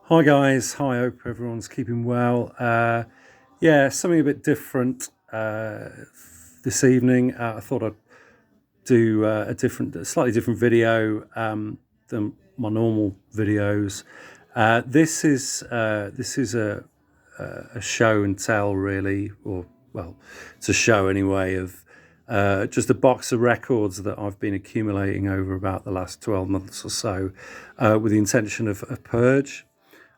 Hi guys, hi, hope everyone's keeping well. Yeah, something a bit different this evening. I thought I'd do a slightly different video than my normal videos. This is a show and tell, really, or well, it's a show anyway of just a box of records that I've been accumulating over about the last 12 months or so, with the intention of purge.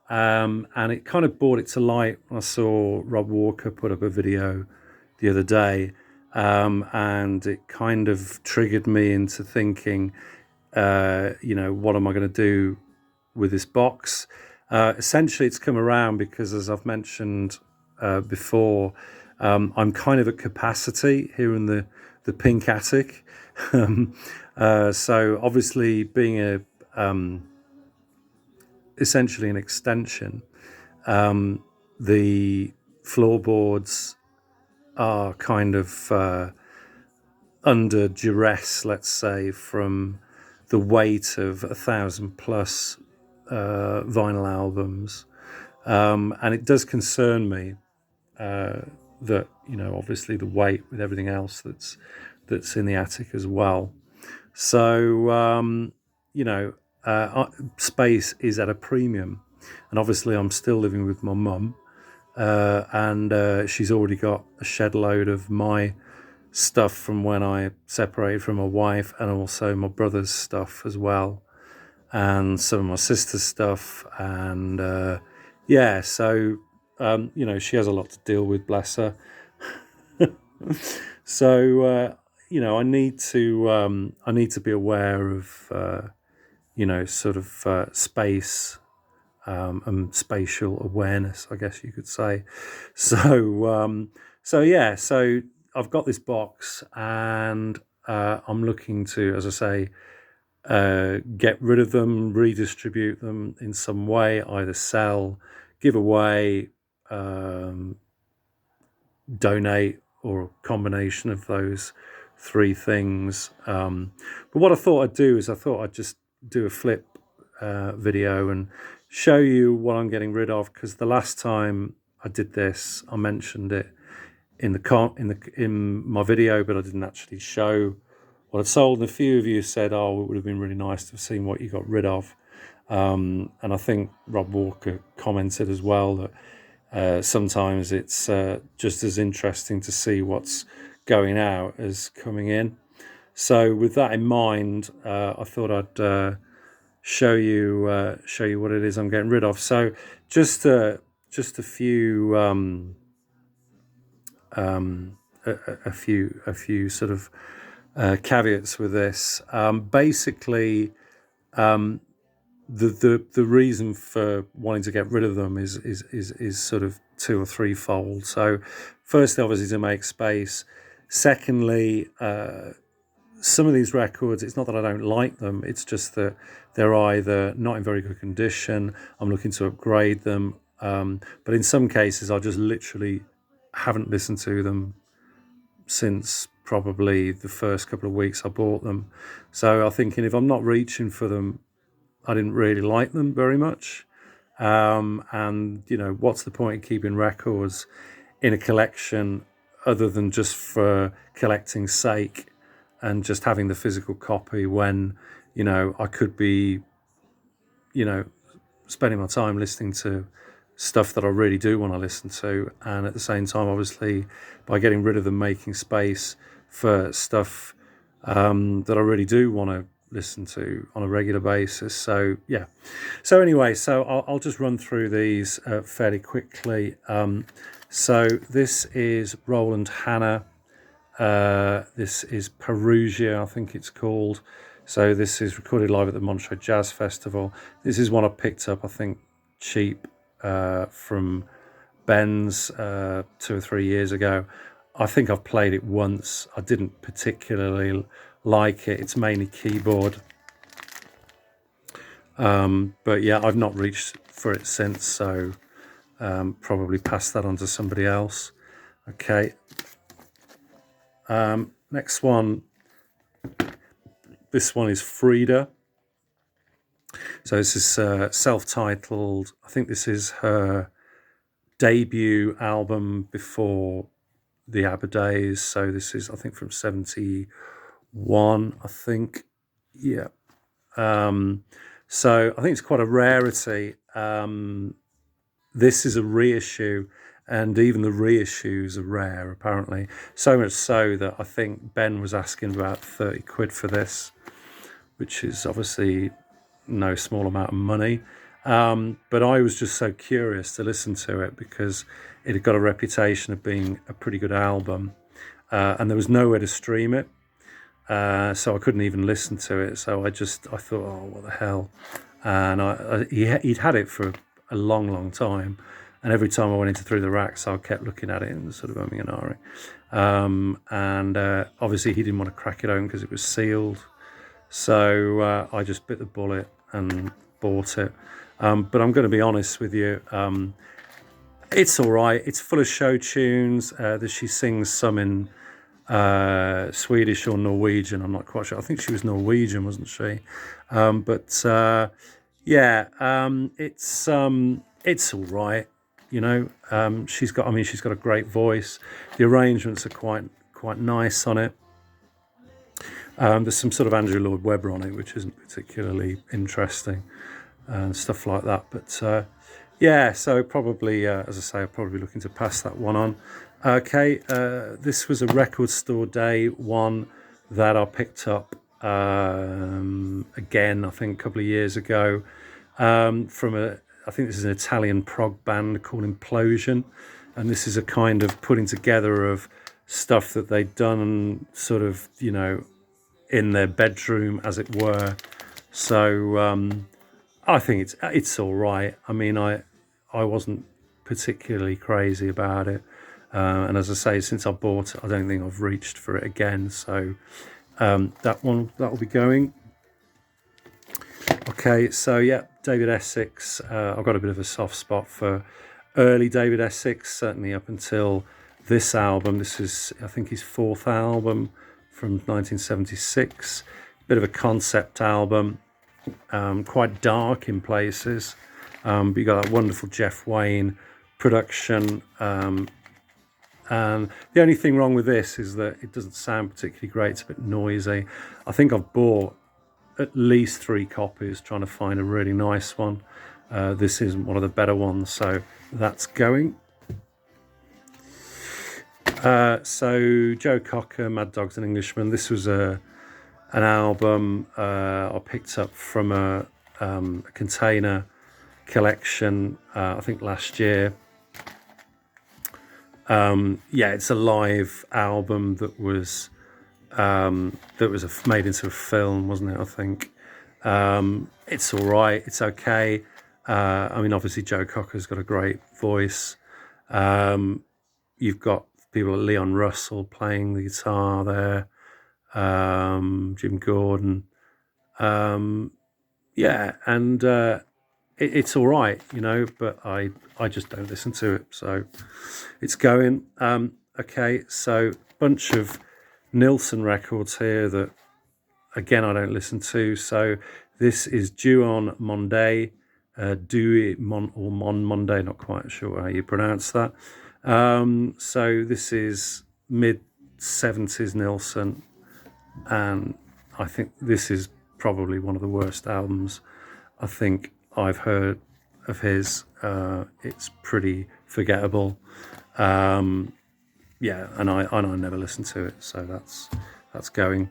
And it kind of brought it to light when I saw Rob Walker put up a video the other day. And it kind of triggered me into thinking, what am I going to do with this box? Essentially, it's come around because, as I've mentioned before, I'm kind of at capacity here in the pink attic. So obviously, being essentially an extension, the floorboards are kind of under duress, let's say, from the weight of 1,000+ vinyl albums. And it does concern me that, obviously the weight with everything else that's in the attic as well. So, space is at a premium. And obviously, I'm still living with my mum, and she's already got a shed load of my stuff from when I separated from my wife, and also my brother's stuff as well, and some of my sister's stuff. And yeah, so she has a lot to deal with, bless her. So I need to be aware of sort of space, and spatial awareness, I guess you could say. So I've got this box, and I'm looking to, as I say, get rid of them, redistribute them in some way, either sell, give away, donate, or a combination of those three things. But what I thought I'd do is I thought I'd just do a flip video and show you what I'm getting rid of, because the last time I did this, I mentioned it in my video, but I didn't actually show what I'd sold. And a few of you said, "Oh, it would have been really nice to have seen what you got rid of." And I think Rob Walker commented as well that sometimes it's just as interesting to see what's going out as coming in. So with that in mind, I thought I'd show you what it is I'm getting rid of. So just a few a few sort of caveats with this. Basically, the reason for wanting to get rid of them is sort of two or threefold. So, firstly, obviously to make space. Secondly, some of these records, it's not that I don't like them, it's just that they're either not in very good condition, I'm looking to upgrade them, but in some cases I just literally haven't listened to them since probably the first couple of weeks I bought them. So I'm thinking, if I'm not reaching for them, I didn't really like them very much. And what's the point in keeping records in a collection other than just for collecting's sake and just having the physical copy, when I could be spending my time listening to stuff that I really do want to listen to, and at the same time, obviously, by getting rid of them, making space for stuff that I really do want to listen to on a regular basis. So yeah. So anyway, so I'll just run through these fairly quickly. So this is Roland Hannah. This is Perugia, I think it's called. So this is recorded live at the Montreux Jazz Festival. This is one I picked up, I think, cheap from Ben's 2 or 3 years ago. I think I've played it once. I didn't particularly like it. It's mainly keyboard. But yeah, I've not reached for it since, so probably pass that on to somebody else. Okay. Next one. This one is Frida. So this is self-titled. I think this is her debut album before the ABBA days. So this is, I think, from 71, I think. Yeah. So I think it's quite a rarity. This is a reissue, and even the reissues are rare, apparently. So much so that I think Ben was asking about 30 quid for this, which is obviously no small amount of money. But I was just so curious to listen to it because it had got a reputation of being a pretty good album, and there was nowhere to stream it, so I couldn't even listen to it. So I thought, oh, what the hell? And he'd had it for a long, long time, and every time I went into Through the Racks, I kept looking at it and sort of umming and ahhing. And obviously he didn't want to crack it open because it was sealed. So I just bit the bullet and bought it. But I'm going to be honest with you. It's all right. It's full of show tunes. That she sings some in Swedish or Norwegian. I'm not quite sure. I think she was Norwegian, wasn't she? It's all right. You know, she's got a great voice. The arrangements are quite nice on it. There's some sort of Andrew Lloyd Webber on it, which isn't particularly interesting and stuff like that. But so probably, as I say, I'm probably looking to pass that one on. Okay, this was a record store day one that I picked up again, I think a couple of years ago, I think this is an Italian prog band called Implosion, and this is a kind of putting together of stuff that they'd done sort of, you know, in their bedroom, as it were. So I think it's all right. I mean, I wasn't particularly crazy about it, and as I say, since I bought it, I don't think I've reached for it again. So that'll be going. Okay, so yeah, David Essex. I've got a bit of a soft spot for early David Essex, certainly up until this album. This is, I think, his fourth album from 1976. Bit of a concept album, quite dark in places. But you got that wonderful Jeff Wayne production. And the only thing wrong with this is that it doesn't sound particularly great. It's a bit noisy. I think I've bought at least 3 copies trying to find a really nice one. This isn't one of the better ones, so that's going. So Joe Cocker, Mad Dogs and Englishmen. This was an album I picked up from a container collection, I think last year. It's a live album that was made into a film, wasn't it? I think it's all right. It's okay. I mean, obviously Joe Cocker's got a great voice. You've got people like Leon Russell playing the guitar there, Jim Gordon. It's all right, you know, but I just don't listen to it, so it's going. Okay, so bunch of Nilson records here that, again, I don't listen to. So this is Due on Monday, Mon Monday, not quite sure how you pronounce that. So this is mid-70s Nilson, and I think this is probably one of the worst albums I think I've heard of his. It's pretty forgettable. And I never listened to it, so that's going.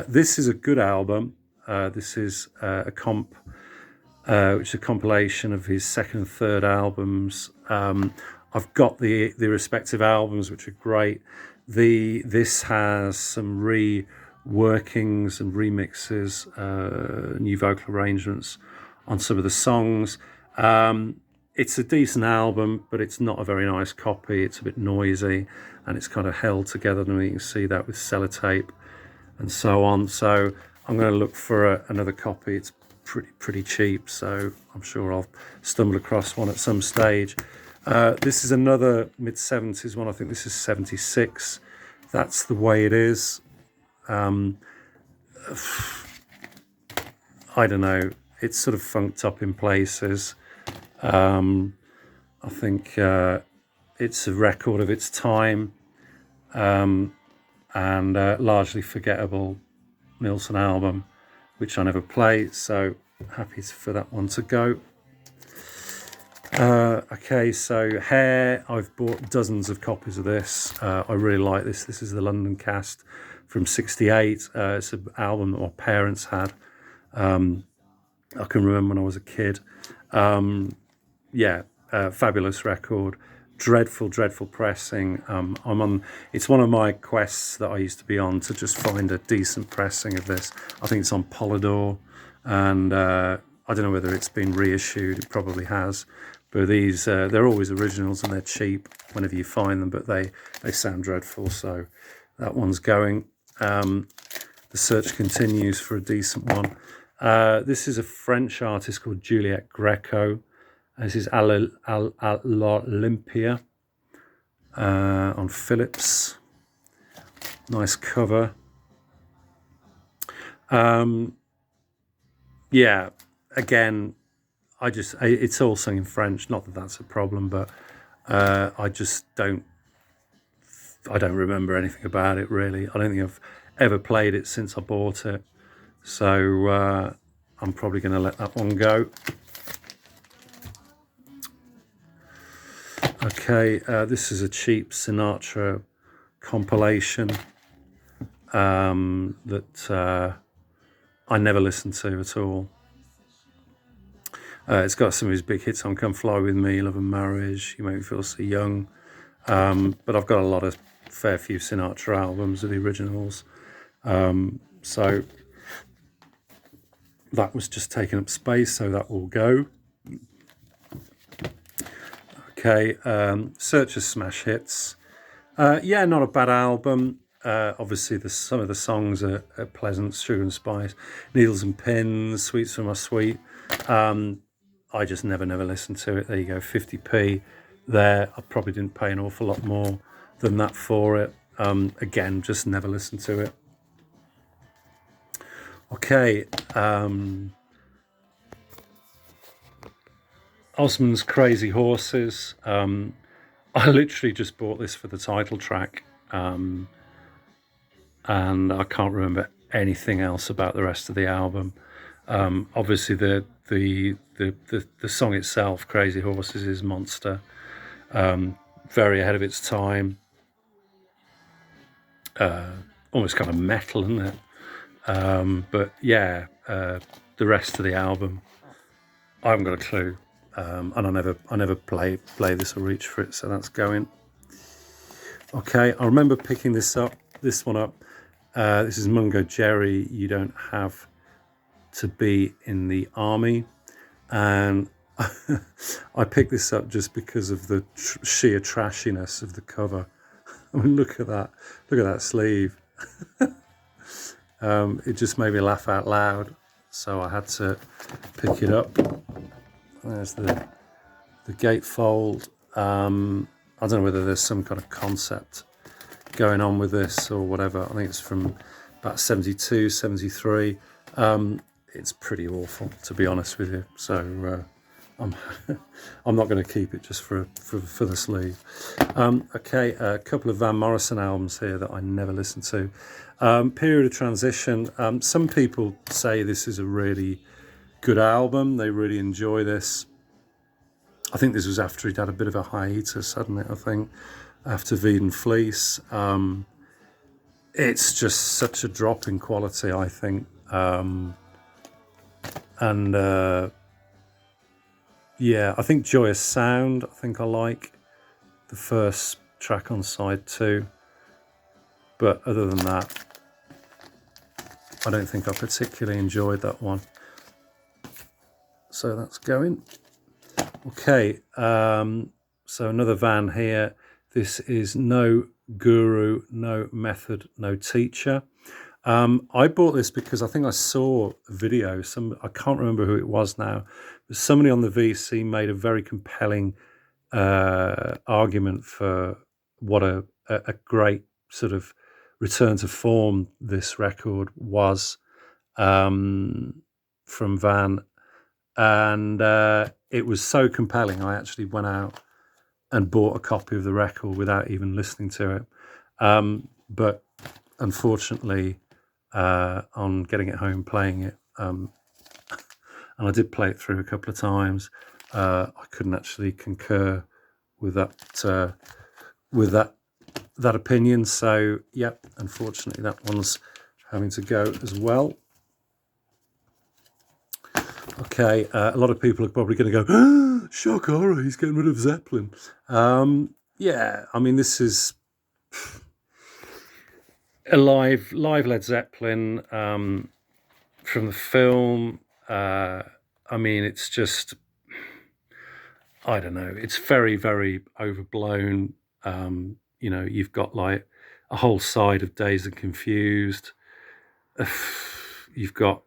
This is a good album. This is a comp, which is a compilation of his second and third albums. I've got the respective albums, which are great. This has some reworkings and remixes, new vocal arrangements on some of the songs. It's a decent album, but it's not a very nice copy. It's a bit noisy, and it's kind of held together, and you can see that with sellotape and so on. So I'm going to look for another copy. It's pretty cheap, so I'm sure I'll stumble across one at some stage. This is another mid-70s one. I think this is 76. That's the way it is. I don't know. it's sort of funked up in places. I think it's a record of its time, and largely forgettable Nilson album, which I never played, so happy for that one to go. Okay, so Hair, I've bought dozens of copies of this. I really like this. This is the London cast from '68. It's an album that my parents had. I can remember when I was a kid. Fabulous record. Dreadful pressing. It's one of my quests that I used to be on, to just find a decent pressing of this. I think it's on Polydor, and I don't know whether it's been reissued. It probably has. But these, they're always originals, and they're cheap whenever you find them, but they sound dreadful. So that one's going. The search continues for a decent one. This is a French artist called Juliette Greco. This is L'Olympia on Philips. Nice cover. Yeah, again, it's all sung in French. Not that that's a problem, but I don't remember anything about it, really. I don't think I've ever played it since I bought it. So I'm probably going to let that one go. Okay, this is a cheap Sinatra compilation that I never listened to at all. It's got some of his big hits on Come Fly With Me, Love and Marriage, You Make Me Feel So Young. But I've got a fair few Sinatra albums of the originals. So that was just taking up space, so that will go. Okay, Search of Smash Hits. Yeah, not a bad album. Obviously, some of the songs are pleasant. Sugar and Spice, Needles and Pins, Sweets from My Sweet. I just never listened to it. There you go, 50p there. I probably didn't pay an awful lot more than that for it. Again, just never listened to it. Okay, Osmond's Crazy Horses. I literally just bought this for the title track, and I can't remember anything else about the rest of the album. Obviously, the song itself, Crazy Horses, is monster. Very ahead of its time. Almost kind of metal, isn't it? But yeah, the rest of the album, I haven't got a clue. And I never play this or reach for it, so that's going. Okay, I remember picking this one up. This is Mungo Jerry, You Don't Have to Be in the Army. And I picked this up just because of the sheer trashiness of the cover. I mean, look at that sleeve. It just made me laugh out loud, so I had to pick it up. There's the gatefold. I don't know whether there's some kind of concept going on with this or whatever. I think it's from about 72, 73. It's pretty awful, to be honest with you. So I'm not going to keep it just for the sleeve. Okay, a couple of Van Morrison albums here that I never listened to. Period of Transition. Some people say this is a really good album. They really enjoy this. I think this was after he'd had a bit of a hiatus, hadn't it? I think after Veed and Fleece. It's just such a drop in quality, I think. Yeah, I think Joyous Sound, I think I like the first track on side 2. But other than that, I don't think I particularly enjoyed that one. So that's going. Okay, so another Van here. This is No Guru, No Method, No Teacher. I bought this because I think I saw a video. I can't remember who it was now, but somebody on the VC made a very compelling argument for what a great sort of return to form this record was from Van. and it was so compelling. I actually went out and bought a copy of the record without even listening to it. But unfortunately, on getting it home, playing it, and I did play it through a couple of times, I couldn't actually concur with that opinion. So, yep, unfortunately, that one's having to go as well. Okay, a lot of people are probably going to go, shock horror, he's getting rid of Zeppelin. Yeah, I mean, this is a live Led Zeppelin from the film. I mean, it's just, I don't know, it's very, very overblown. You've got like a whole side of Dazed and Confused. You've got,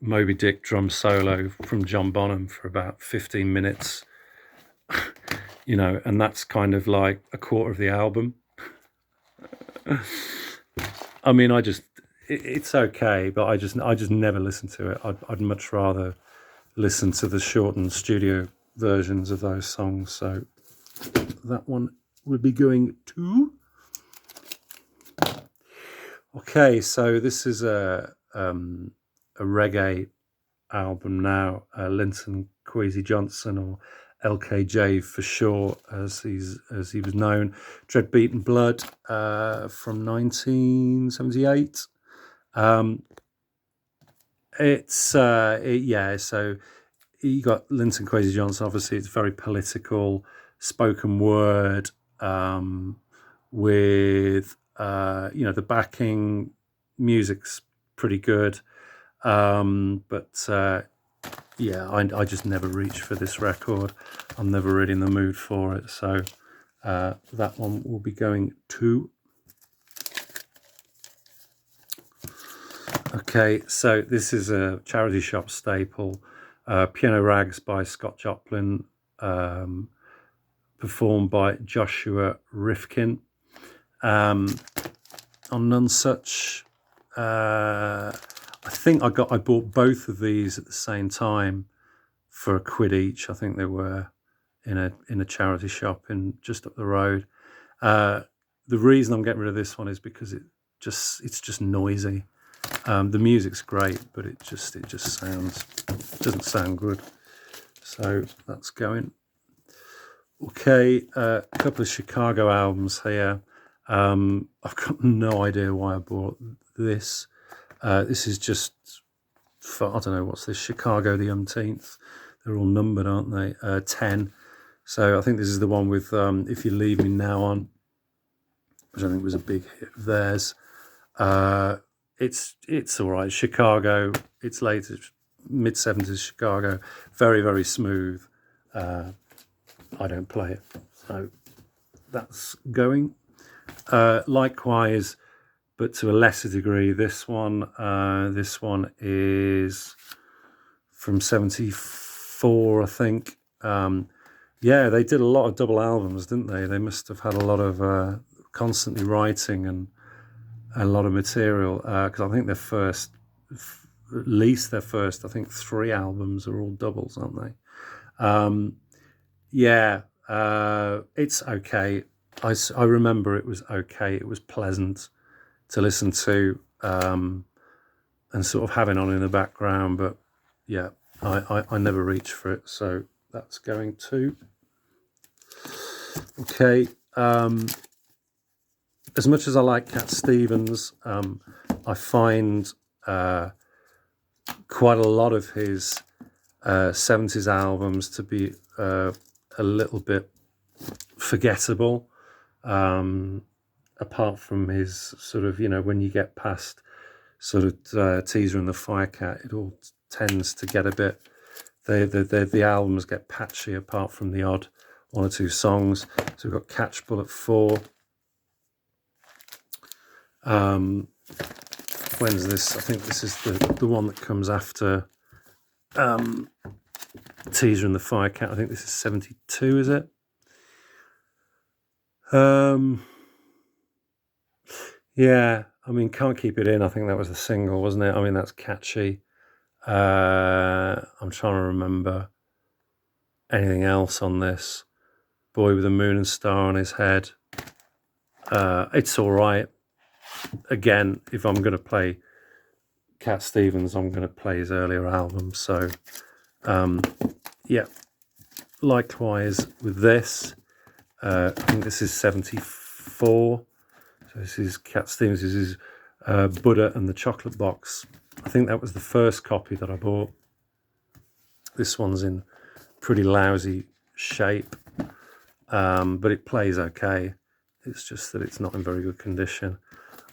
Moby Dick drum solo from John Bonham for about 15 minutes, and that's kind of like a quarter of the album. I mean, it's okay, but I just never listen to it. I'd much rather listen to the shortened studio versions of those songs. So that one would be going to. Okay, so this is a reggae album now, Linton Kwesi Johnson, or LKJ for short, as he was known. Dread Beaten Blood from 1978. So you got Linton Kwesi Johnson. Obviously, it's very political, spoken word, with the backing music's pretty good, but I just never reach for this record. I'm never really in the mood for it, so that one will be going to. Okay, so this is a charity shop staple, Piano Rags by Scott Joplin, performed by Joshua Rifkin. On None Such, I think I bought both of these at the same time for £1 each. I think they were in a charity shop just up the road. The reason I'm getting rid of this one is because it's just noisy. The music's great, but it just doesn't sound good. So that's going. Okay, a couple of Chicago albums here. I've got no idea why I bought this. This is just for, I don't know, what's this, Chicago the Umpteenth. They're all numbered, aren't they? 10. So I think this is the one with If You Leave Me Now on, which I think was a big hit of theirs. It's all right. Chicago, it's later, mid-70s Chicago. Very, very smooth. I don't play it. So that's going. Likewise, but to a lesser degree, this one is from 74, I think. They did a lot of double albums, didn't they? They must have had a lot of constantly writing and a lot of material, because I think their first, I think 3 albums are all doubles, aren't they? It's okay. I remember it was okay. It was pleasant to listen to, and sort of having on in the background. But yeah, I never reach for it. So that's going to. Okay. As much as I like Cat Stevens, I find quite a lot of his 70s albums to be a little bit forgettable. Apart from his sort of, when you get past sort of Teaser and the Firecat, it all tends to get a bit, the albums get patchy apart from the odd 1 or 2 songs. So we've got Catch Bullet 4. When's this? I think this is the one that comes after Teaser and the Firecat. I think this is 72, is it? Yeah, I mean, Can't Keep It In, I think that was the single, wasn't it? I mean, that's catchy. I'm trying to remember anything else on this. Boy with the Moon and Star on his head. It's all right. Again, if I'm going to play Cat Stevens, I'm going to play his earlier albums. So, yeah. Likewise with this. I think this is 74. So this is Cat Stevens. This is Buddha and the Chocolate Box. I think that was the first copy that I bought. This one's in pretty lousy shape, but it plays okay. It's just that it's not in very good condition.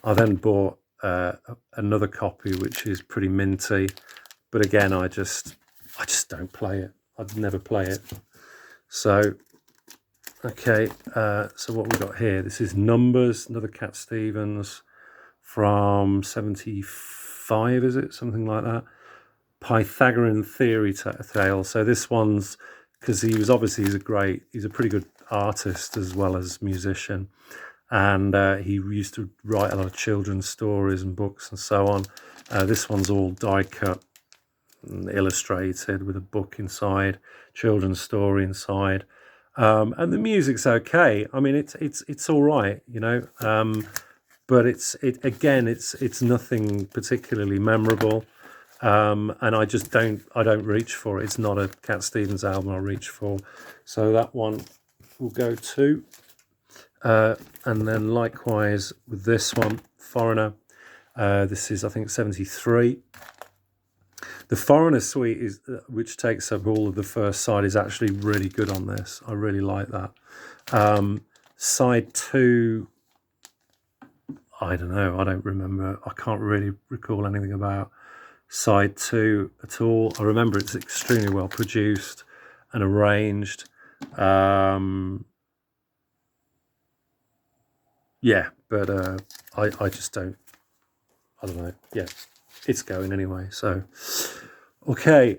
I then bought another copy which is pretty minty, but again I just don't play it. I'd never play it. So okay, so what we got here, this is Numbers, another Cat Stevens from 75, is it? Something like that. Pythagorean Theory Tale. So this one's, because he's a pretty good artist as well as musician. And he used to write a lot of children's stories and books and so on. This one's all die cut and illustrated with a book inside, children's story inside. And the music's okay. I mean, it's all right, you know. But it's nothing particularly memorable. And I don't reach for it. It's not a Cat Stevens album I reach for. So that one will go to. And then likewise with this one, Foreigner. This is, I think, 73. The Foreigner suite, which takes up all of the first side, is actually really good on this. I really like that. Side 2, I don't know. I don't remember. I can't really recall anything about side 2 at all. I remember it's extremely well produced and arranged. Yeah, but I just don't. I don't know. Yeah, it's going anyway. So, okay.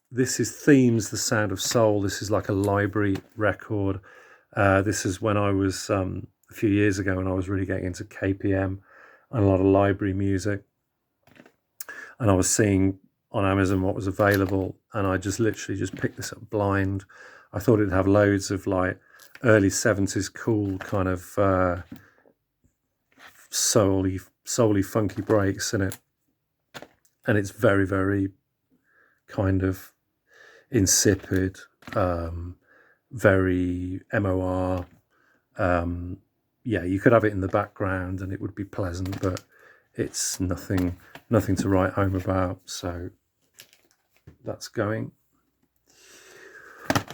This is Themes, The Sound of Soul. This is like a library record. This is when I was a few years ago when I was really getting into KPM and a lot of library music. And I was seeing on Amazon what was available, and I just literally just picked this up blind. I thought it'd have loads of like early 70s cool kind of soul-y funky breaks in it. And it's very, very kind of insipid, very MOR. Yeah, you could have it in the background and it would be pleasant, but it's nothing to write home about. So that's going.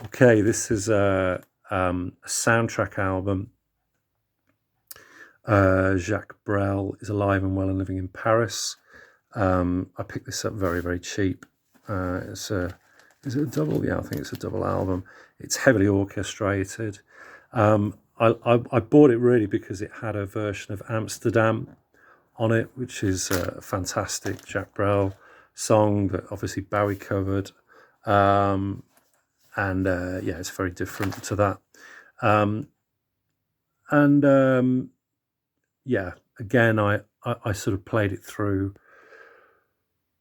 Okay, this is a soundtrack album. Jacques Brel is alive and well and living in Paris. I picked this up very, very cheap. Is it a double? Yeah, I think it's a double album. It's heavily orchestrated. I bought it really because it had a version of Amsterdam on it, which is a fantastic Jacques Brel song that obviously Bowie covered. Yeah, it's very different to that. Yeah, again, I sort of played it through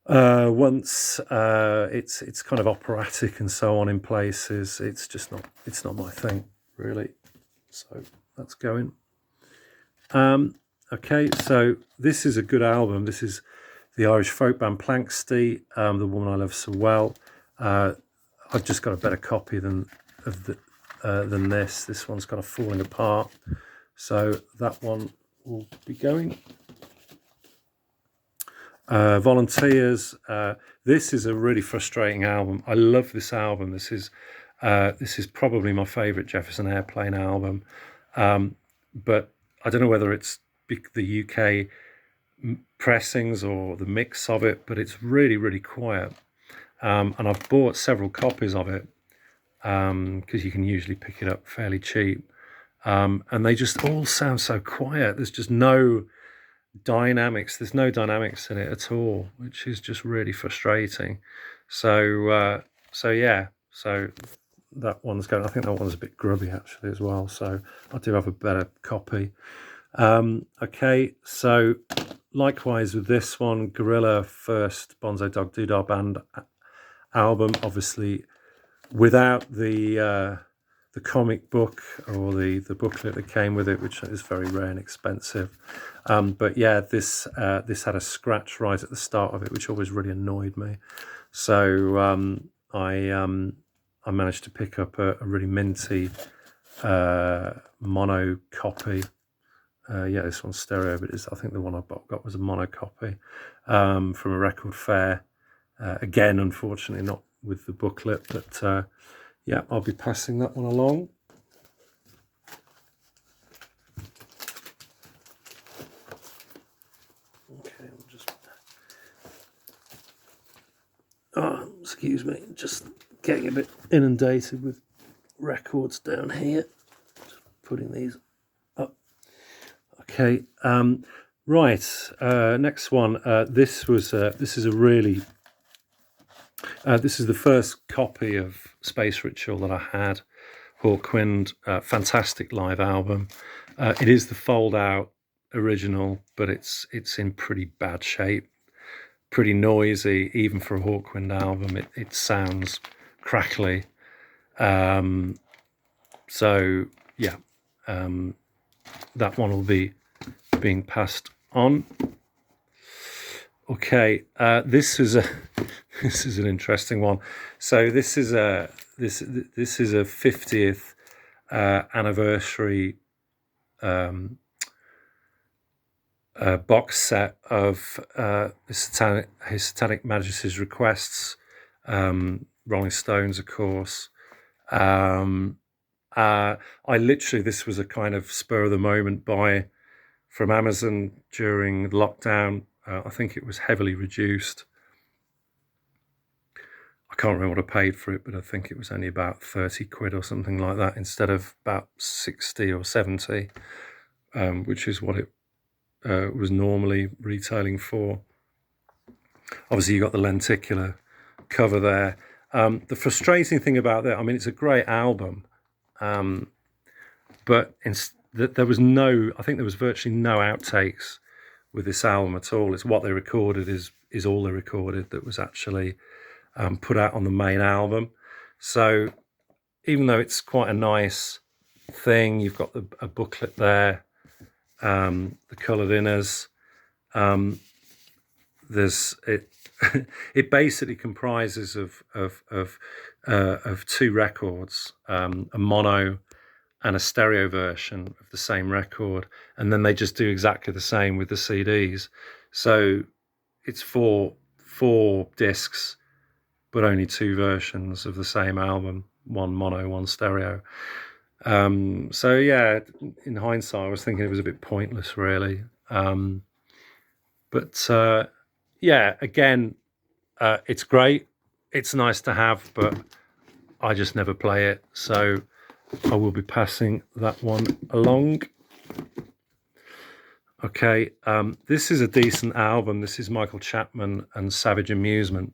once. It's kind of operatic and so on in places. It's not my thing really. So that's going. Okay, so this is a good album. This is the Irish folk band Planxty, The Woman I Love So Well. I've just got a better copy than this. This one's kind of falling apart. So that one will be going. Volunteers. This is a really frustrating album. I love this album. This is probably my favourite Jefferson Airplane album. But I don't know whether it's the UK pressings or the mix of it, but it's really, really quiet. And I've bought several copies of it because you can usually pick it up fairly cheap. And they just all sound so quiet. There's just no dynamics. There's no dynamics in it at all, which is just really frustrating. So yeah. So that one's going. I think that one's a bit grubby actually as well. So I do have a better copy. Okay, so likewise with this one, Gorilla first Bonzo Dog Doodah Band album, obviously without the comic book or the booklet that came with it, which is very rare and expensive. But yeah, this had a scratch right at the start of it, which always really annoyed me. So I managed to pick up a really minty mono copy. Yeah, this one's stereo, but I think the one I got was a mono copy from a record fair. Again, unfortunately, not with the booklet, but yeah, I'll be passing that one along. Okay, I'm just... Oh, excuse me, just getting a bit inundated with records down here. Just putting these up. Okay, right. Next one. This is the first copy of Space Ritual that I had. Hawkwind, fantastic live album. It is the fold-out original, but it's in pretty bad shape. Pretty noisy, even for a Hawkwind album. It sounds crackly. So yeah, that one will be being passed on. Okay, this is an interesting one. So this is a 50th anniversary box set of His Satanic Majesty's Requests, Rolling Stones, of course. This was a kind of spur of the moment buy from Amazon during lockdown. I think it was heavily reduced. I can't remember what I paid for it, but I think it was only about 30 quid or something like that, instead of about 60 or 70, which is what it was normally retailing for. Obviously, you got the lenticular cover there. The frustrating thing about that, I mean, it's a great album, but there was I think there was virtually no outtakes with this album at all. It's what they recorded is all they recorded that was actually put out on the main album. So even though it's quite a nice thing, you've got a booklet there, the coloured inners. It basically comprises of two records, a mono and a stereo version of the same record, and then they just do exactly the same with the CDs. So it's four discs, but only two versions of the same album, one mono, one stereo. So yeah, in hindsight, I was thinking it was a bit pointless, really. But yeah, again, it's great. It's nice to have, but I just never play it. So I will be passing that one along. Okay, this is a decent album. This is Michael Chapman and Savage Amusement.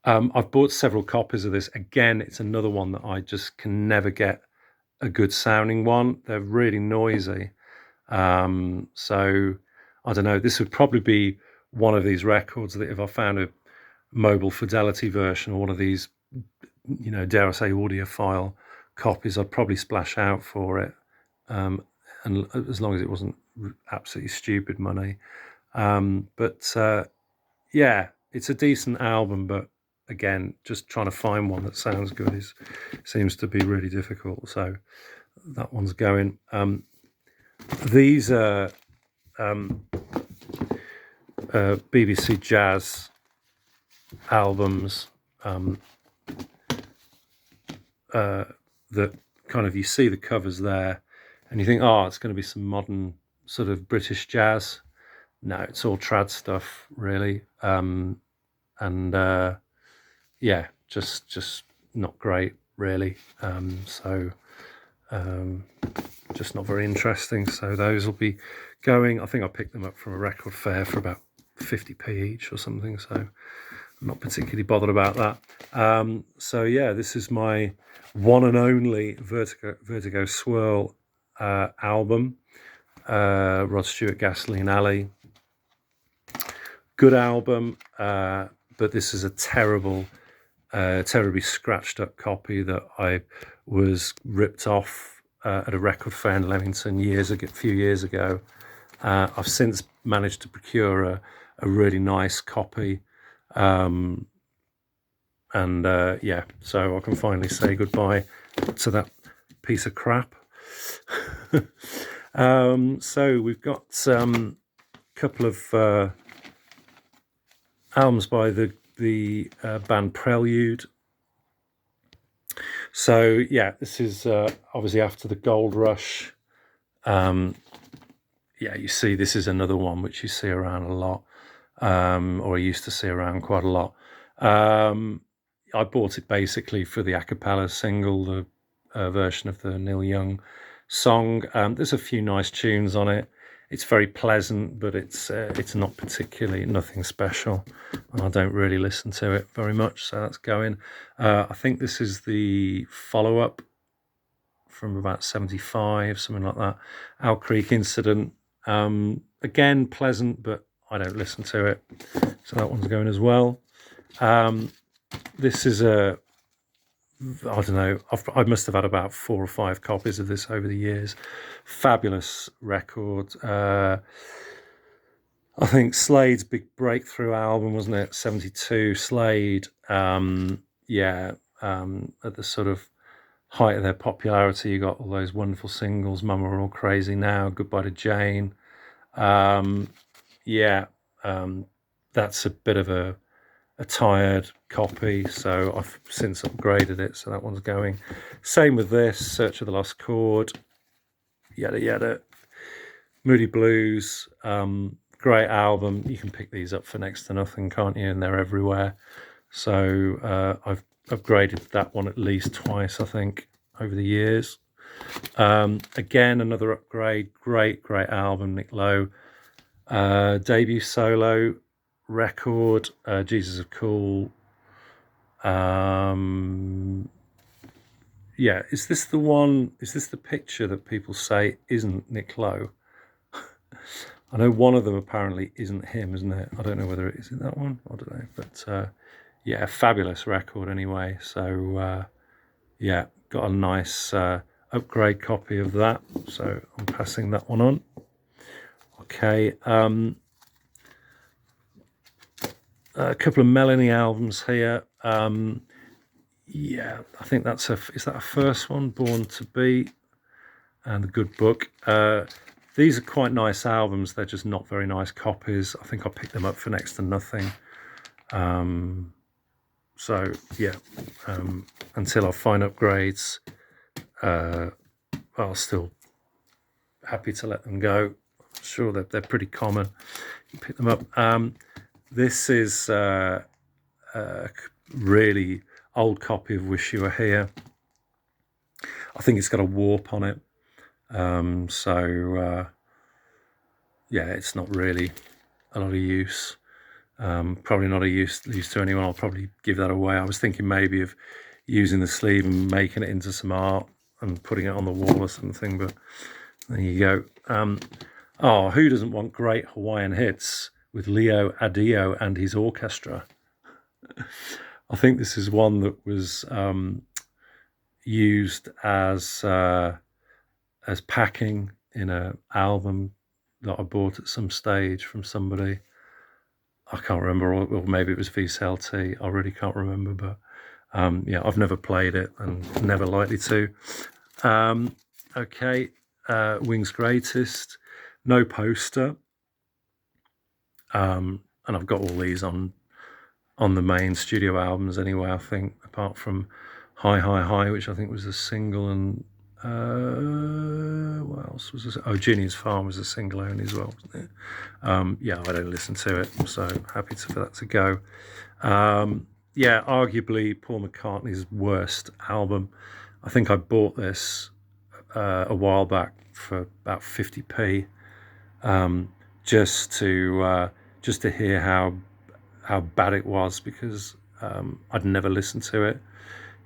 I've bought several copies of this. Again, it's another one that I just can never get a good sounding one. They're really noisy. So I don't know. This would probably be one of these records that if I found a mobile fidelity version or one of these, dare I say, audiophile copies, I'd probably splash out for it. And as long as it wasn't absolutely stupid money. But yeah, it's a decent album, but again, just trying to find one that sounds good seems to be really difficult. So that one's going. These are BBC Jazz albums that kind of, you see the covers there and you think, oh, it's going to be some modern sort of British jazz. No, it's all trad stuff, really. Yeah, just not great, really. Just not very interesting. So those will be going. I think I picked them up from a record fair for about 50p each or something. So I'm not particularly bothered about that. So yeah, this is my one and only Vertigo Swirl album. Rod Stewart, Gasoline Alley. Good album, but this is a terribly scratched up copy that I was ripped off at a record fair in Leamington a few years ago. I've since managed to procure a really nice copy, and yeah, so I can finally say goodbye to that piece of crap. So we've got a couple of albums by the band Prelude. So yeah, this is obviously after the gold rush. Yeah, you see, this is another one which you see around a lot, or I used to see around quite a lot. I bought it basically for the a cappella single, the version of the Neil Young song. There's a few nice tunes on it. It's very pleasant, but it's not particularly nothing special. I don't really listen to it very much, so that's going. I think this is the follow-up from about 75, something like that. Owl Creek Incident. Again, pleasant, but I don't listen to it, so that one's going as well. This is I don't know, I must have had about 4 or 5 copies of this over the years. Fabulous record. I think Slade's big breakthrough album, wasn't it? 72, Slade. Yeah, at the sort of height of their popularity, you got all those wonderful singles, Mama We're All Crazy Now, Goodbye to Jane. Yeah, that's a bit of a tired copy, so I've since upgraded it, so that one's going. Same with this, Search of the Lost Chord, yada yada. Moody Blues, great album. You can pick these up for next to nothing, can't you? And they're everywhere. So I've upgraded that one at least twice, I think, over the years. Again, another upgrade. Great album, Nick Lowe. Debut solo record, Jesus of Cool. Yeah, is this the picture that people say isn't Nick Lowe? I know one of them apparently isn't him, isn't it? I don't know whether it is in that one. I don't know, but yeah, fabulous record anyway. So yeah, got a nice upgrade copy of that. So I'm passing that one on. Okay. A couple of Melanie albums here. Yeah, I think is that a first one, Born to Be, and The Good Book. These are quite nice albums. They're just not very nice copies. I think I picked them up for next to nothing. So yeah, until I find upgrades, I'll still happy to let them go. I'm sure that they're pretty common. You pick them up. This is a really old copy of Wish You Were Here. I think it's got a warp on it. So yeah, it's not really a lot of use. Probably not a use to anyone. I'll probably give that away. I was thinking maybe of using the sleeve and making it into some art and putting it on the wall or something, but there you go. Oh, who doesn't want great Hawaiian hits with Leo Adio and his orchestra? I think this is one that was used as packing in an album that I bought at some stage from somebody. I can't remember, or maybe it was VCLT. I really can't remember, but yeah, I've never played it and never likely to. Okay, Wings Greatest, No Poster, and I've got all these on the main studio albums anyway, I think, apart from High High High, which I think was a single, and what else was this? Oh, Ginny's Farm was a single only as well, wasn't it? Yeah, I don't listen to it, so happy for that to go. Yeah, arguably Paul McCartney's worst album. I think I bought this a while back for about 50p, just to hear how bad it was, because I'd never listened to it,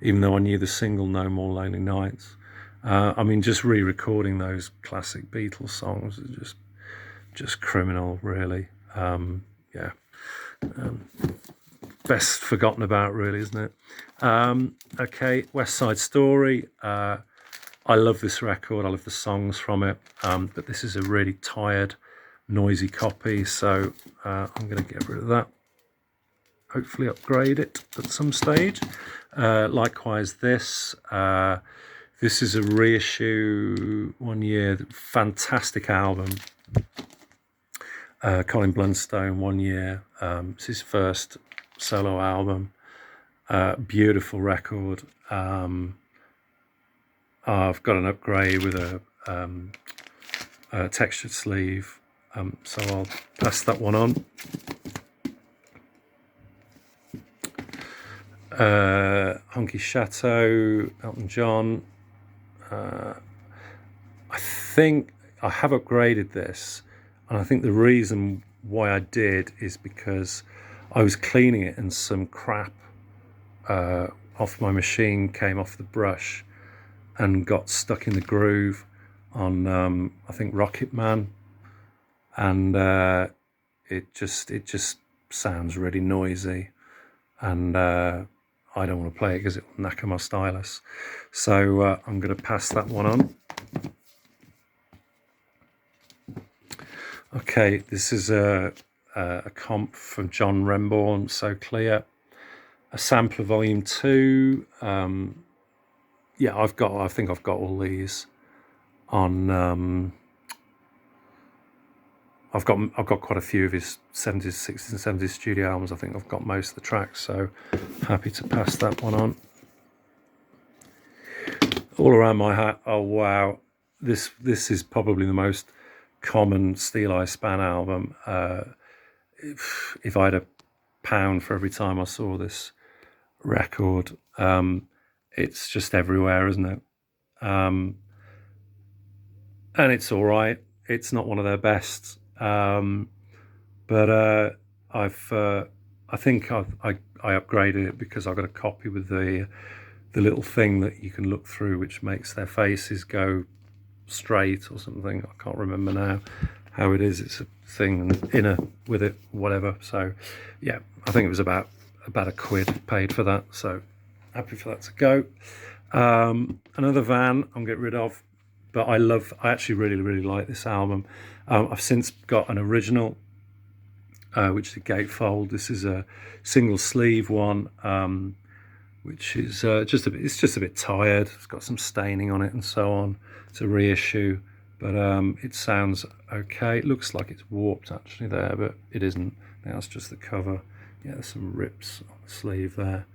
even though I knew the single No More Lonely Nights. I mean, just re-recording those classic Beatles songs is just criminal, really. Yeah. best forgotten about, really, isn't it? Okay, West Side Story. I love this record. I love the songs from it, but this is a really tired, noisy copy, so I'm going to get rid of that. Hopefully upgrade it at some stage. Likewise, this is a reissue, 1 year, fantastic album. Colin Blunstone, 1 year. It's his first solo album. Beautiful record. I've got an upgrade with a textured sleeve, so I'll pass that one on. Honky Chateau, Elton John. I think I have upgraded this, and I think the reason why I did is because I was cleaning it and some crap off my machine came off the brush and got stuck in the groove on I think Rocket Man, and it just sounds really noisy, and I don't want to play it because it will knacker my stylus. So I'm going to pass that one on. Okay, this is a comp from John Remborn, So Clear, a sampler volume 2. Yeah, I think I've got all these on. I've got quite a few of his 70s, 60s, and 70s studio albums. I think I've got most of the tracks, so happy to pass that one on. All Around My Hat. Oh wow, this is probably the most common Steel Eye Span album. If I had £1 for every time I saw this record, it's just everywhere, isn't it? And it's all right. It's not one of their best, but I think I upgraded it because I got a copy with the little thing that you can look through, which makes their faces go straight or something. I can't remember now how it is. It's a thing inner with it, whatever. So yeah, I think it was about £1 paid for that. So happy for that to go. Another Van I'm getting rid of, but I actually really like this album. I've since got an original, which is a gatefold. This is a single sleeve one, which is just a bit tired. It's got some staining on it and so on. It's a reissue, but it sounds okay. It looks like it's warped actually there, but it isn't. That's just the cover. Yeah, there's some rips on the sleeve there.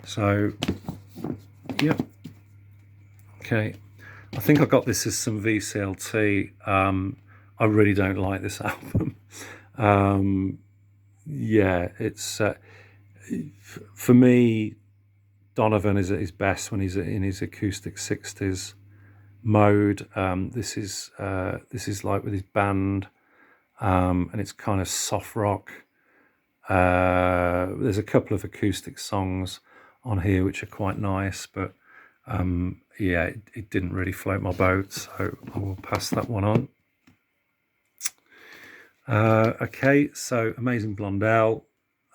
So, yep. Okay, I think I got this as some VCLT. I really don't like this album. Yeah, it's for me, Donovan is at his best when he's in his acoustic 60s mode. This is like with his band, and it's kind of soft rock. There's a couple of acoustic songs on here which are quite nice, but yeah, it didn't really float my boat, so I will pass that one on. Okay, so Amazing Blondell,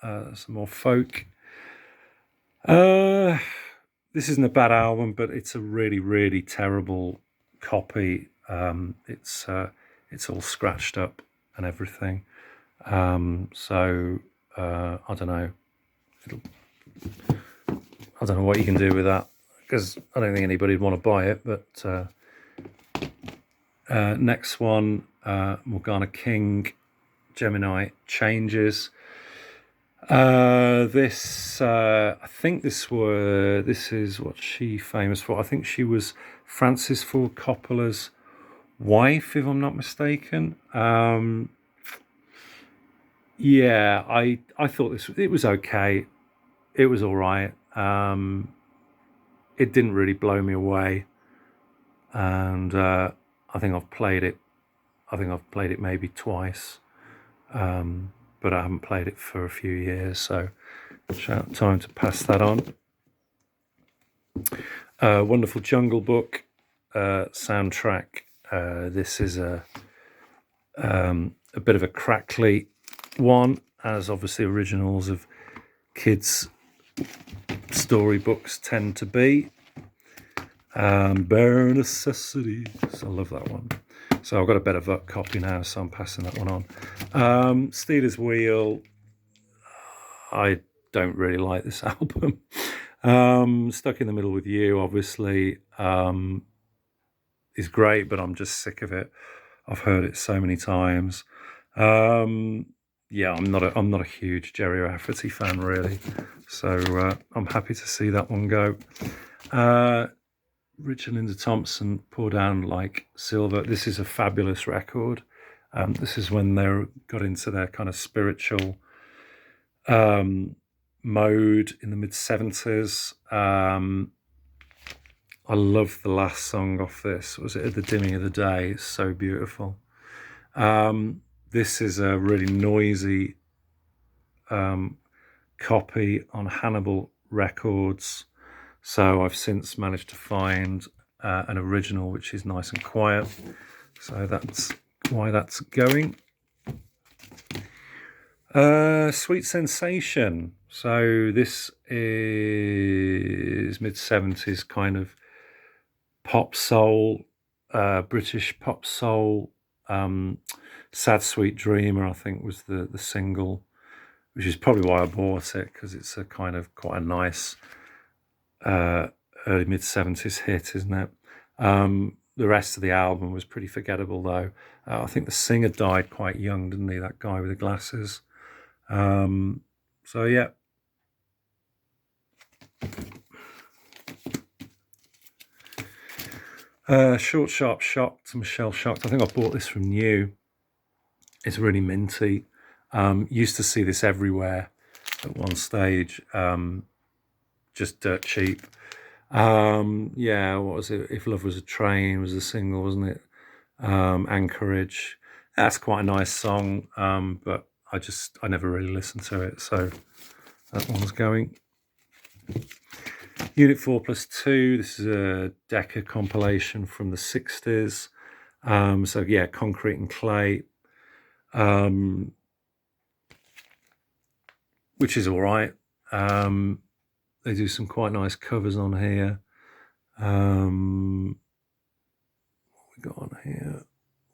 some more folk. This isn't a bad album, but it's a really terrible copy. It's all scratched up and everything. So I don't know. I don't know what you can do with that, because I don't think anybody'd want to buy it. But next one, Morgana King, Gemini Changes. This I think this is what she's famous for. I think she was Francis Ford Coppola's wife, if I'm not mistaken. Yeah, I thought it was okay. It was all right. It didn't really blow me away, and I think I've played it. Maybe twice, but I haven't played it for a few years, so time to pass that on. Wonderful Jungle Book soundtrack. This is a bit of a crackly one. as obviously originals of kids' storybooks tend to be. Bare Necessities. I love that one. So I've got a better copy now, so I'm passing that one on. Steelers Wheel. I don't really like this album. Stuck in the Middle with You, obviously, is great, but I'm just sick of it. I've heard it so many times. Yeah, I'm not a huge Jerry Rafferty fan, really. So I'm happy to see that one go. Richard Linda Thompson, Pour Down Like Silver. This is a fabulous record. This is when they got into their kind of spiritual mode in the mid-70s. I love the last song off this. Was it At the Dimming of the Day? It's so beautiful. This is a really noisy copy on Hannibal Records. So I've since managed to find an original which is nice and quiet. So that's why that's going. Sweet Sensation. So this is mid-70s kind of pop soul, British pop soul. Sad Sweet Dreamer, I think, was the single, which is probably why I bought it, because it's a kind of quite a nice early mid-70s hit, isn't it? The rest of the album was pretty forgettable, though. I think the singer died quite young, didn't he? That guy with the glasses. So yeah. Short Sharp Shocked, Michelle Shocked. I think I bought this from New. It's really minty. Used to see this everywhere at one stage. Just dirt cheap. Yeah, what was it? If Love Was a Train was the single, wasn't it? Anchorage. That's quite a nice song, but I never really listened to it, so that one's going. Unit 4+2, this is a Decca compilation from the 60s. So yeah, Concrete and Clay, which is all right. They do some quite nice covers on here. What we got on here?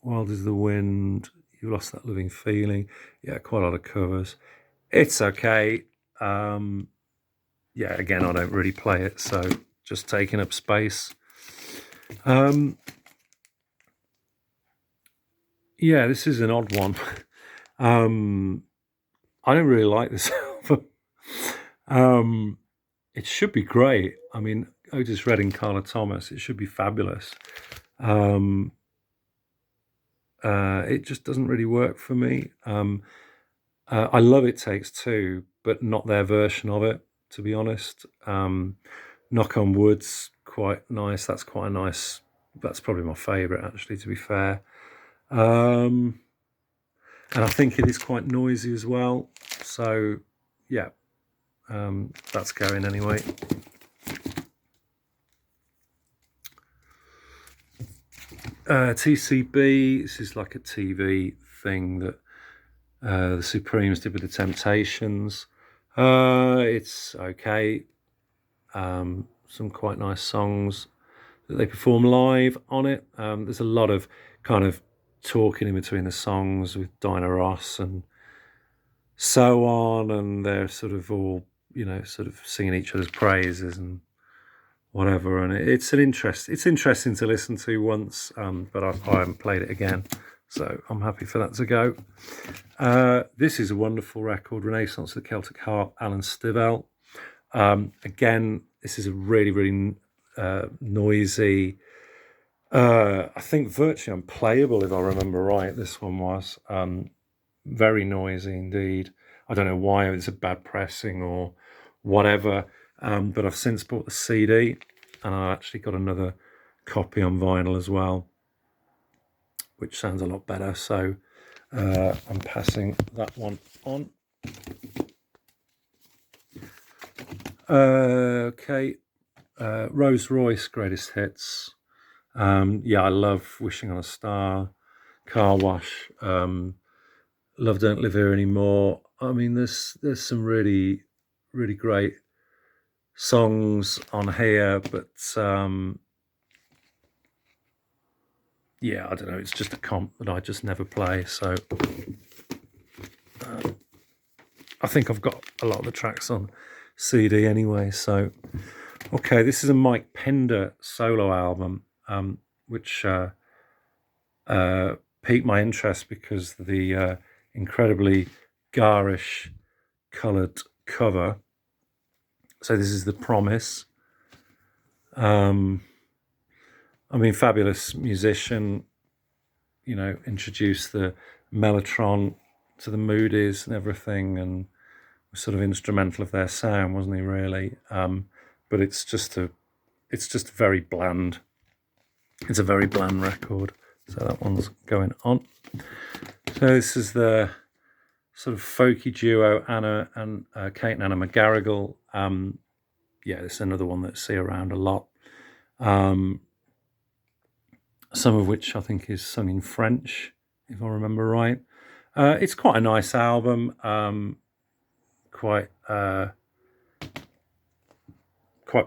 Wild is the Wind, You Lost That Living Feeling. Yeah, quite a lot of covers. It's okay. Yeah, again, I don't really play it, so just taking up space. Yeah, this is an odd one. I don't really like this album. It should be great. I mean, Otis Redding, Carla Thomas, it should be fabulous. It just doesn't really work for me. I love It Takes Two, but not their version of it, to be honest. Knock on Wood's quite nice. That's quite a nice, that's probably my favourite, actually, to be fair. And I think it is quite noisy as well. So, yeah, that's going anyway. TCB, this is like a TV thing that the Supremes did with the Temptations. It's okay. Some quite nice songs that they perform live on it. There's a lot of kind of talking in between the songs with Dinah Ross and so on, and they're sort of all, sort of singing each other's praises and whatever, and it's interesting to listen to once, but I haven't played it again, so I'm happy for that to go. This is a wonderful record, Renaissance of the Celtic Harp, Alan Stivell. Again, this is a really, really noisy, I think virtually unplayable, if I remember right, this one was. Very noisy indeed. I don't know why, it's a bad pressing or whatever, but I've since bought the CD, and I actually got another copy on vinyl as well, which sounds a lot better, so I'm passing that one on. Okay, Rose Royce Greatest Hits. Yeah, I love Wishing on a Star, Car Wash, Love Don't Live Here Anymore. I mean, there's some really really great songs on here, but yeah, I don't know. It's just a comp that I just never play. So I think I've got a lot of the tracks on CD anyway. So okay, this is a Mike Pender solo album, which piqued my interest because the incredibly garish coloured cover. So this is The Promise. I mean, fabulous musician, introduced the mellotron to the Moody's and everything, and was sort of instrumental of their sound, wasn't he? Really, but it's just a very bland. It's a very bland record. So that one's going on. So this is the sort of folky duo Anna and Kate and Anna McGarrigle. Yeah, this is another one that I see around a lot. Some of which I think is sung in French, if I remember right. It's quite a nice album, quite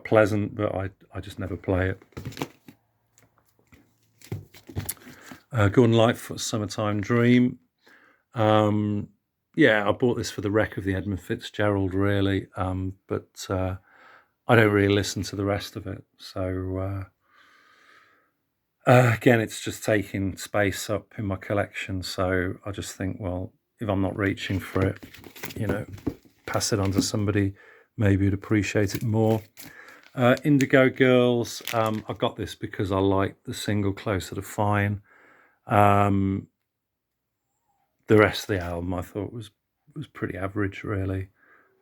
pleasant, but I just never play it. Gordon Lightfoot's Summertime Dream. Yeah, I bought this for the wreck of the Edmund Fitzgerald, really, but I don't really listen to the rest of it. So again, it's just taking space up in my collection. So I just think, well, if I'm not reaching for it, pass it on to somebody maybe who'd appreciate it more. Indigo Girls, I got this because I liked the single Closer to Fine. The rest of the album I thought was pretty average, really.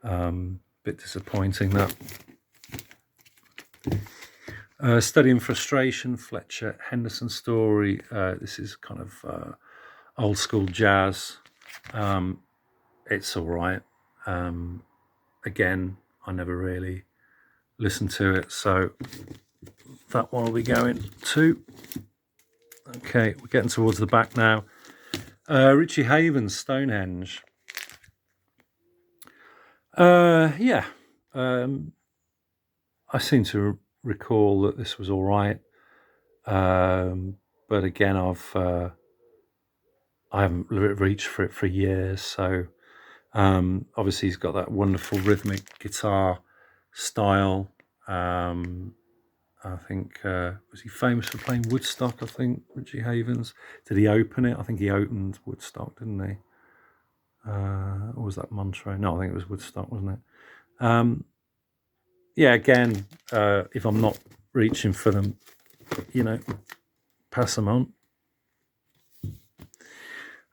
Bit disappointing, that. Studying Frustration, Fletcher Henderson story. This is kind of old school jazz. It's all right. Again, I never really listened to it, so that one will be going too. Okay, we're getting towards the back now. Richie Havens, Stonehenge. Yeah. I seem to recall that this was all right. But again, I haven't reached for it for years. So obviously he's got that wonderful rhythmic guitar style. I think, was he famous for playing Woodstock, I think, Richie Havens? Did he open it? I think he opened Woodstock, didn't he? Or was that Montreux? No, I think it was Woodstock, wasn't it? Yeah, again, if I'm not reaching for them, pass them on.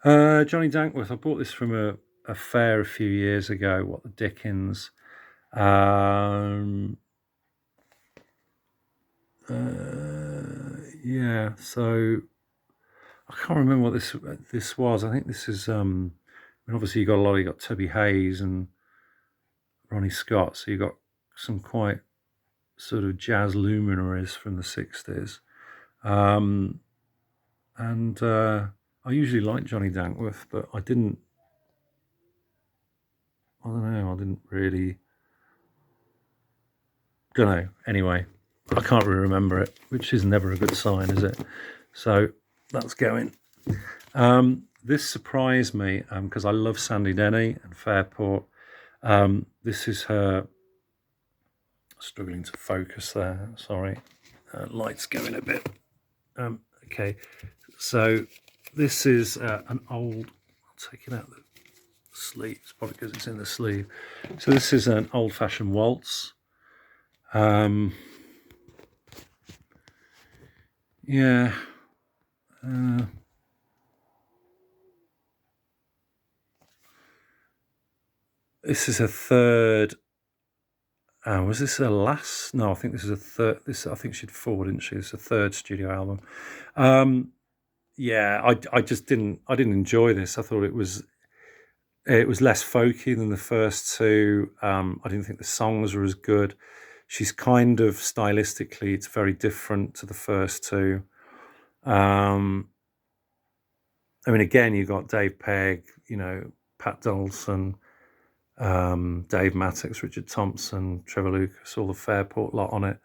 Johnny Dankworth, I bought this from a fair a few years ago. What the Dickens? Yeah, so I can't remember what this was. I think this is obviously you got Toby Hayes and Ronnie Scott, so you got some quite sort of jazz luminaries from the 60s. And I usually like Johnny Dankworth, but I don't really, anyway, I can't really remember it, which is never a good sign, is it? So that's going. This surprised me because I love Sandy Denny and Fairport. This is her, struggling to focus there, sorry. Light's going a bit. Okay, so this is an old, I'll take it out the sleeve, it's probably because it's in the sleeve. So this is an old-fashioned waltz. Yeah. This is a third. Was this a last? No, I think this is a third. I think she'd four, didn't she? It's a third studio album. Yeah, I just didn't. I didn't enjoy this. I thought it was less folky than the first two. I didn't think the songs were as good. She's kind of stylistically, it's very different to the first two. I mean, again, you got Dave Pegg, Pat Dolson, Dave Mattox, Richard Thompson, Trevor Lucas, all the Fairport lot on it.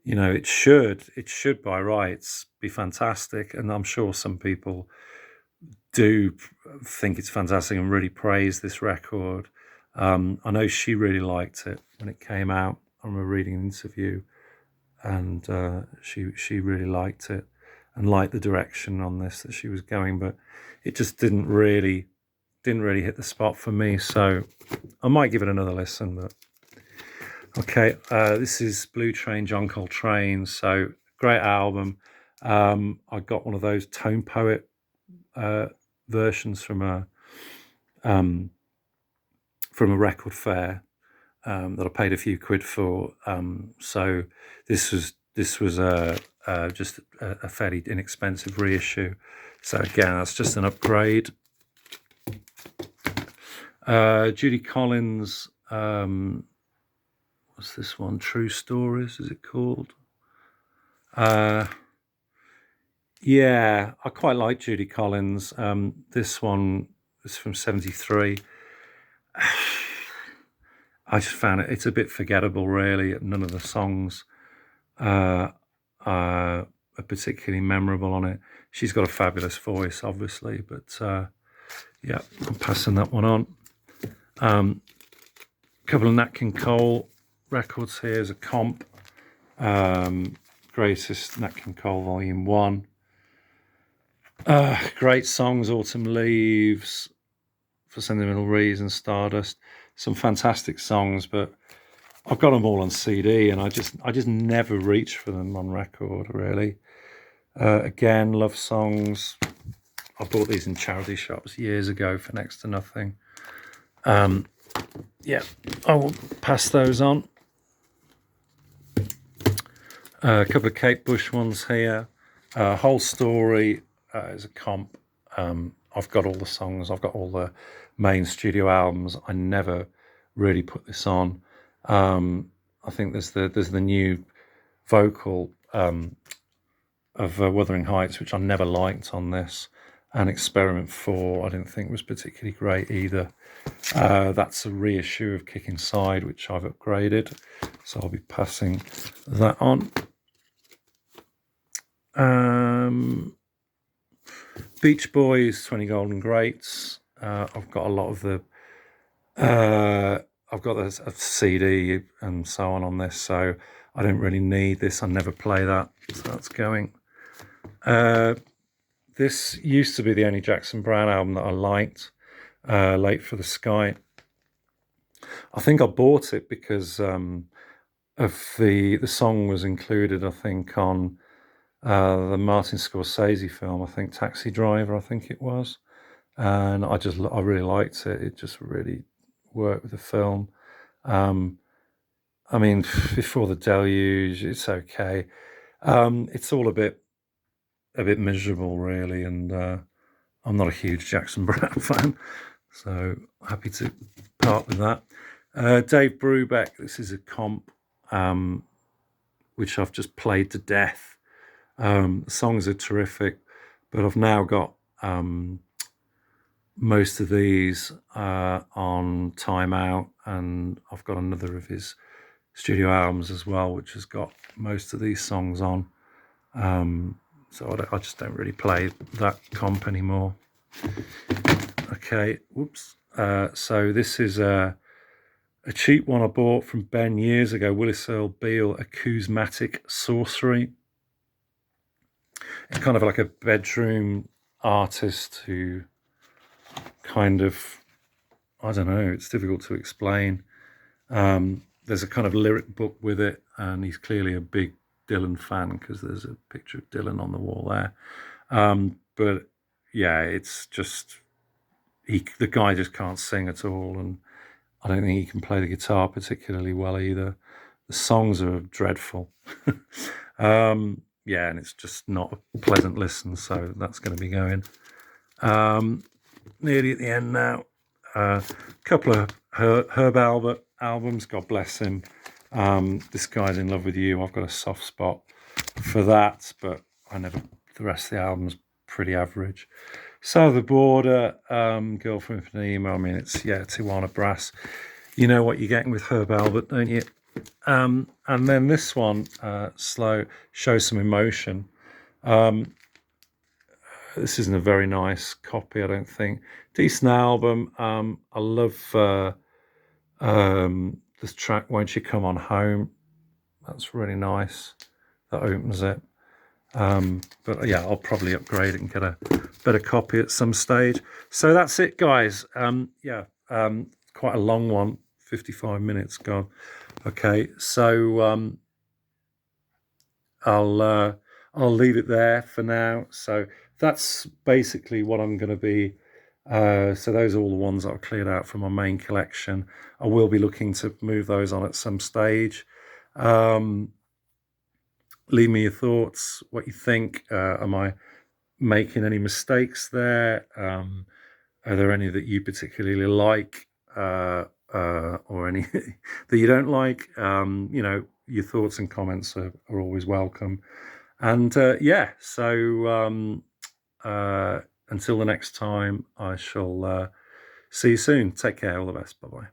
You know, it should by rights be fantastic, and I'm sure some people do think it's fantastic and really praise this record. I know she really liked it when it came out. I remember reading an interview, and she really liked it and liked the direction on this that she was going, but it just didn't really hit the spot for me. So I might give it another listen. But okay, this is Blue Train, John Coltrane. So great album. I got one of those Tone Poet versions from a record fair that I paid a few quid for. So this was just a fairly inexpensive reissue. So again, that's just an upgrade. Judy Collins. What's this one? True Stories, is it called? Yeah, I quite like Judy Collins. This one is from '73. I just found it's a bit forgettable, really. None of the songs are particularly memorable on it. She's got a fabulous voice, obviously, but yeah, I'm passing that one on. A couple of Nat King Cole records here as a comp. Greatest Nat King Cole Volume 1. Great songs, Autumn Leaves, For Sentimental Reasons, Stardust. Some fantastic songs, but I've got them all on CD, and I just never reach for them on record, really. Again, love songs. I bought these in charity shops years ago for next to nothing. Yeah, I will pass those on. A couple of Kate Bush ones here. Whole Story is a comp. I've got all the songs. I've got all the main studio albums. I never really put this on. I think there's the new vocal of Wuthering Heights, which I never liked on this, and Experiment 4 I didn't think was particularly great either. That's a reissue of Kick Inside, which I've upgraded, so I'll be passing that on. Beach Boys, 20 Golden Greats. I've got a lot of the I've got a CD and so on this, so I don't really need this. I never play that, so that's going. This used to be the only Jackson Browne album that I liked, Late for the Sky. I think I bought it because of the song was included, I think, on the Martin Scorsese film, I think Taxi Driver, I think it was. And I really liked it. It just really worked with the film. I mean, Before the Deluge, it's okay. It's all a bit miserable, really, and I'm not a huge Jackson Browne fan, so happy to part with that. Dave Brubeck, this is a comp which I've just played to death. The songs are terrific, but I've now got most of these on Time Out, and I've got another of his studio albums as well, which has got most of these songs on. So I just don't really play that comp anymore. Okay, whoops. So this is a cheap one I bought from Ben years ago, Willis Earl Beale, Acousmatic Sorcery. It's kind of like a bedroom artist who kind of, I don't know, it's difficult to explain. There's a kind of lyric book with it, and he's clearly a big Dylan fan because there's a picture of Dylan on the wall there. But yeah, it's just, the guy just can't sing at all, and I don't think he can play the guitar particularly well either. The songs are dreadful. Yeah, and it's just not a pleasant listen, so that's going to be going. Nearly at the end now. A couple of Herb Albert albums, God bless him. This Guy's in Love with You, I've got a soft spot for that, but the rest of the album's pretty average. So the border, girlfriend from the email. I mean, it's Tijuana brass. You know what you're getting with Herb Albert, don't you? And then this one, slow, shows some emotion. This isn't a very nice copy, I don't think. Decent album. I love this track, Won't You Come On Home. That's really nice. That opens it. But yeah, I'll probably upgrade it and get a better copy at some stage. So that's it, guys. Quite a long one, 55 minutes gone. Okay, so I'll leave it there for now. So that's basically what I'm going to be. So those are all the ones that I've cleared out from my main collection. I will be looking to move those on at some stage. Leave me your thoughts, what you think. Am I making any mistakes there? Are there any that you particularly like, or any that you don't like? Your thoughts and comments are always welcome. And until the next time, I shall see you soon. Take care. All the best. Bye bye.